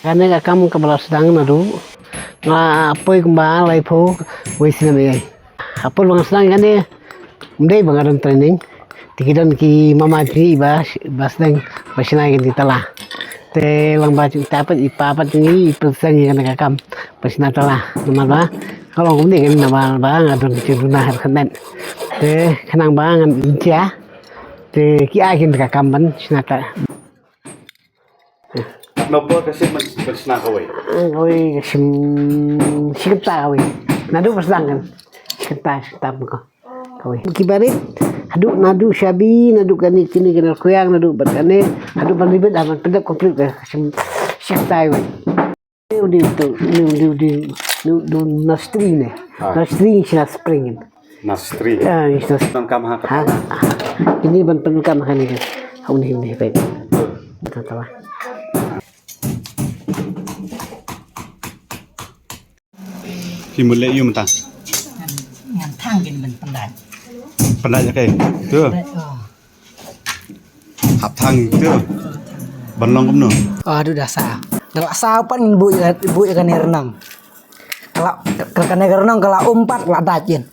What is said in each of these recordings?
karena kamu kebelah sedang nadu apa kembang lai po wis na may apa bang sedang kan dia mendai bang training tikidan ki mama ti sedang basina di tala te lang ba tapat ipapat ni ipesang kan kakam basina tala nama ba kalau kemudian kan nama ba ngadon ciduna har kanen te kanang ba ngan incia te ki akin kakam ban sinata. Nopo kasi magsna kaway. Kaway kasi sikta kaway. Nado pas dangan. Sikta mo ko. Kaway. Kibarit. Nadu sabi, nadu kani kini kenal kuyang, nadu berkane, nadu panribet aman pendak komplit kasi sikta kaway. Udi nastri ne. Nastri siya springin. Nastri. Isto. Kam ha. Ini ban penkam kan ini. Ini baik. Tawa. Khi một lễ yêu mà ta ngàn thang bên mình phần đại cái chưa hạp thang chưa bắn long cũng nữa aduh dasar kalau sapan bu ikan renang kalau ikan renang kalau umpat lah dajin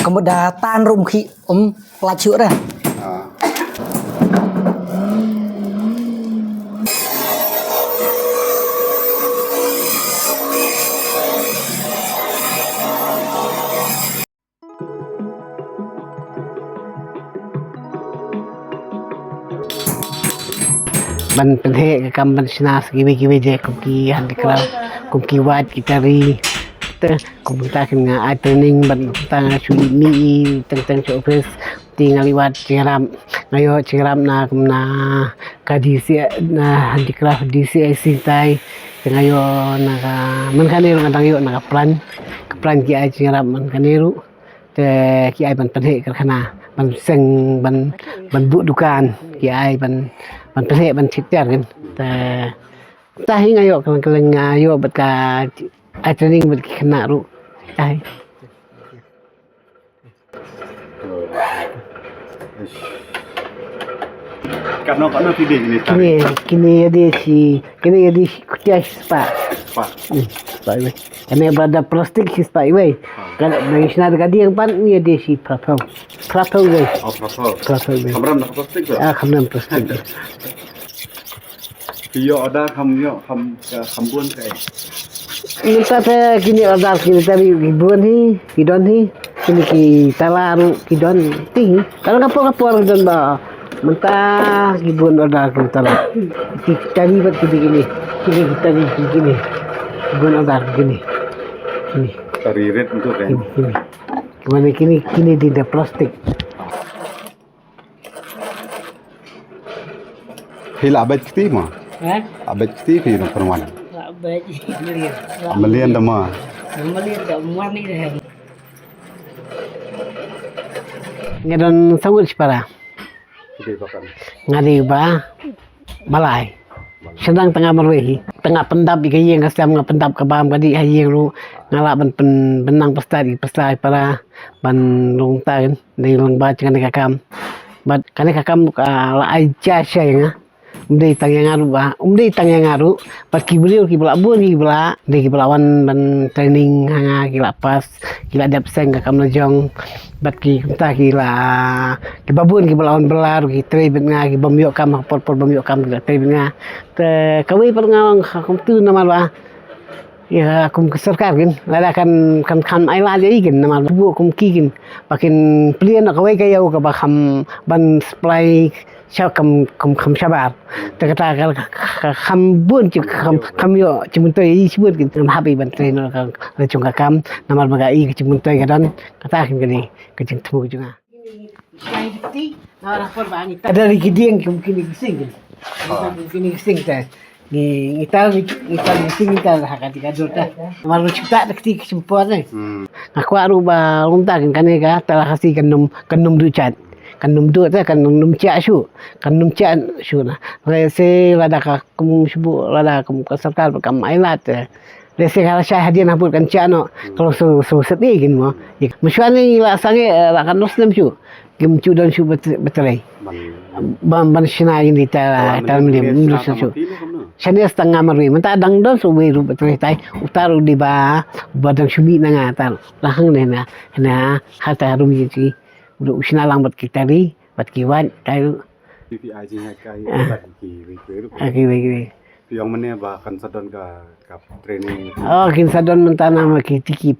kemudian tan rum khi laju dah ban penhe kakam ban sinas gibe je kumki handicraft kumki wat kitari te kumta kan training ban tang sui mi tang office tinggal liwat ciram ngayo ciram na kadisi na handicraft DCIC tai ngayo na man kanero ngadang yo na plan ki ai ciram man kanero te ki ai ban penhe kana ban seng ban bu dukan ki ai ban penhe ban ciptar kan ta hi ngayo kelang ngayo bat ka training bat kena ru tai karena tidak ini tadi kini ada kutia spa we kena berada plastik spa we kan dari sana gadi yang pan ni ada si prapau we prapau we kamram nak plastik tu kamram plastik iyo ada kambuan kai minta saya kini order kini tadi ribuan hi kidon hi kini ki talaru kidon tinggi kalau kapur dan ba mentah ribuan order kini talaru tadi buat kini tadi kini ribuan order kini taririt untuk kan kini kini di plastik hila abad kiti mah abad kiti fi perman Melian dama. Melian dama ni dah. Ngadon sawul para. Ngadi ba balai. Sedang tengah merwehi, tengah pendap ikayeng kasam nga pendap kabam kadi hayeng ru ngala ban benang pestari para ban longta kan dei long ba dengan kakam. Bat kane kakam la aja saya umdei tang yang ngaru pas kibeliau kibla bun kibla de kiblawan ban training hanga kila pas kila dap seng kakam najong bat ki ta kila kibabun kiblawan belar ki tre bet nga ki bamyo kam por bamyo kam ki tre bet nga te kawi per ngawang kam tu nama ba ya kum keserkar kan lada kan ai la jadi kan nama bu kum kikin pakin plian kawai kayau ka ba kham ban supply sao cầm sabar kata kham bun ci kham yo ci mun toy ci bun ki happy ban trainer ka chung ka kam namal maga i ci mun toy gadan kata kin gani ke jing tu juga ada lagi dia yang kini gising ta ni ital gising ta haka tiga dota malu cipta dekti kecempuan ni aku aru ba lumta kan ka telah kasih kanum ducat kanum du ta kanum cia su na rese lada ka kum subu lada kum kasarkar kam ailat rese kala syah hadiah nabut kan cia no kalau so sepi gin mo musyani la sange la kan muslim su gim cu dan su betlai ban sinai ni ta mlim su Shania setengah marui menta dang don so we ru betre tai utaru di ba badang shumi na nga tar lahang ne na hata rum yi chi udah usna lang bat kita ri bat kiwan tai PPI chi hai kai bat ki wi kwe ru aki we piang mane ba kan sadon ka training oh kin sadon menta na ma ki tiki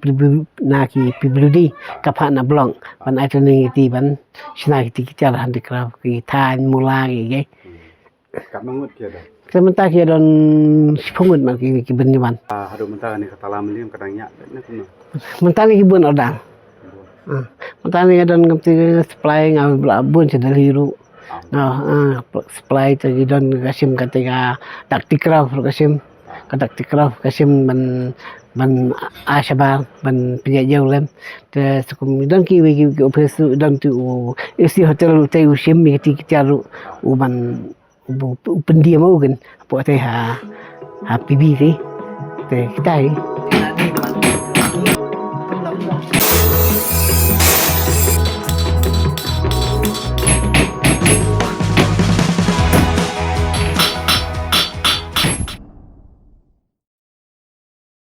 na ki pibludi kapha na blong ban ai ni ti ban shna ki tiki tar handicraft ki than mula ki kat mangut kia dah sementara kia don sipungut ma ki benyaman hadu mentah ni kata lam ni kadang yak na kuno mentani ki bun odang mentani don ngerti supply ngau bun sedal hiru supply tu don kasim ketika taktikraf kasim taktikraf kasim ban ashabar ban penjajau lem te sukum don ki opesu don tu isi hotel te usim mi ti kicaru ban pendiam mau kan apa teh ha pibi te kita